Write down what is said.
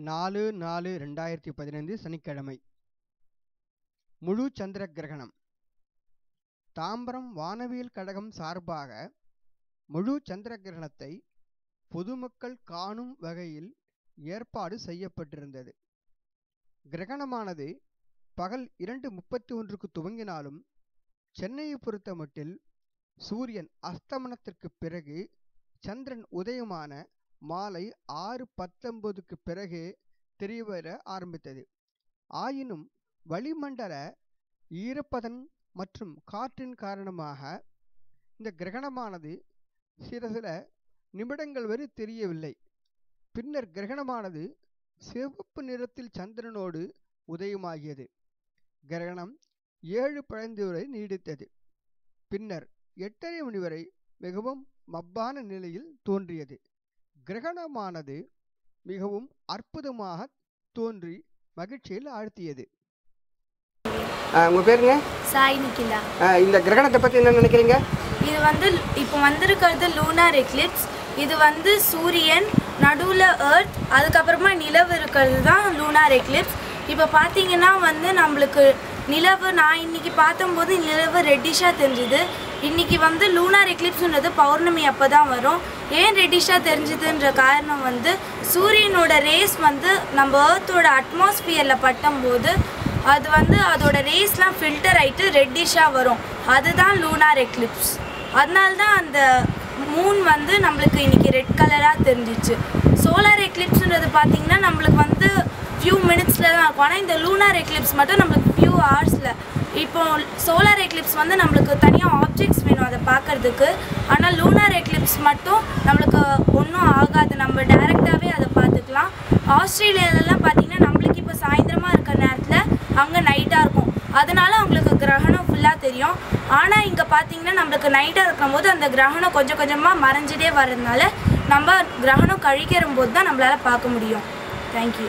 4/4/2015 சனிக்கிழமை. முழு சந்திர கிரகணம். தாம்பரம் வானவியல் கழகம் சார்பாக முழு சந்திர கிரகணத்தை பொதுமக்கள் காணும் வகையில் ஏற்பாடு செய்யப்பட்டிருந்தது. கிரகணமானது பகல் 2:31க்கு துவங்கினாலும் சென்னையை பொறுத்தமட்டில் சூரியன் அஸ்தமனத்திற்கு பிறகு சந்திரன் உதயமான மாலை 6:19க்கு பிறகு தெரியவர ஆரம்பித்தது. ஆயினும் வளிமண்டல ஈரப்பதன் மற்றும் காற்றின் காரணமாக இந்த கிரகணமானது சில நிமிடங்கள் வரை தெரியவில்லை. பின்னர் கிரகணமானது சிவப்பு நிறத்தில் சந்திரனோடு உதயமாகியது. கிரகணம் 7:15 வரை நீடித்தது. பின்னர் 8:30 மணி வரை மிகவும் மப்பான நிலையில் தோன்றியது. கிரகணமானது மிகவும் அற்புதமாக தோன்றி மகிழ்ச்சியில் ஆழ்த்தியது. உங்கள் பேருங்க? சாய் நிக்கிலா. இந்த கிரகணத்தை பற்றி என்ன நினைக்கிறீங்க? இது இப்போ வந்திருக்கிறது லூனார் எக்லிப்ஸ். இது சூரியன் நடுவில் எர்த், அதுக்கப்புறமா நிலவு இருக்கிறது தான் லூனார் எக்லிப்ஸ். இப்போ பார்த்தீங்கன்னா நம்மளுக்கு நிலவு, நான் இன்றைக்கி பார்த்தம்போது நிலவு ரெட்டிஷாக தெரிஞ்சுது. இன்றைக்கி லூனார் எக்லிப்ஸ்ன்றது பௌர்ணமி அப்போ தான் வரும். ஏன் ரெட்டிஷாக தெரிஞ்சுதுன்ற காரணம் சூரியனோட ரேஸ் நம்ம ஏர்த்தோட அட்மாஸ்பியரில் பட்டும்போது அது அதோட ரேஸ்லாம் ஃபில்டர் ஆகிட்டு ரெட்டிஷாக வரும். அதுதான் லூனார் எக்லிப்ஸ். அதனால தான் அந்த மூன் நம்மளுக்கு இன்றைக்கி ரெட் கலராக தெரிஞ்சிச்சு. சோலார் எக்லிப்ஸ்ன்றது பார்த்திங்கன்னா நம்மளுக்கு ஃபியூ மினிட்ஸில் தான் இருக்கும். ஆனால் இந்த லூனார் எக்லிப்ஸ் மட்டும் நம்மளுக்கு ஃபியூ ஹவர்ஸில். இப்போ சோலார் எக்லிப்ஸ் நம்மளுக்கு தனியாக ஆப்ஜெக்ட்ஸ் வேணும் அதை பார்க்குறதுக்கு. ஆனால் லூனார் எக்லிப்ஸ் மட்டும் நம்மளுக்கு ஒன்றும் ஆகாது, நம்ம டைரெக்டாகவே அதை பார்த்துக்கலாம். ஆஸ்திரேலியாவிலலாம் பார்த்திங்கன்னா நம்மளுக்கு இப்போ சாயந்தரமாக இருக்கிற நேரத்தில் அங்கே நைட்டாக இருக்கும், அதனால அவங்களுக்கு கிரகணம் ஃபுல்லாக தெரியும். ஆனால் இங்கே பார்த்திங்கன்னா நம்மளுக்கு நைட்டாக இருக்கும்போது அந்த கிரகணம் கொஞ்சம் கொஞ்சமாக மறைஞ்சிட்டே வர்றதுனால நம்ம கிரகணம் கழிக்கிற போது தான் நம்மளால் பார்க்க முடியும். தேங்க்யூ.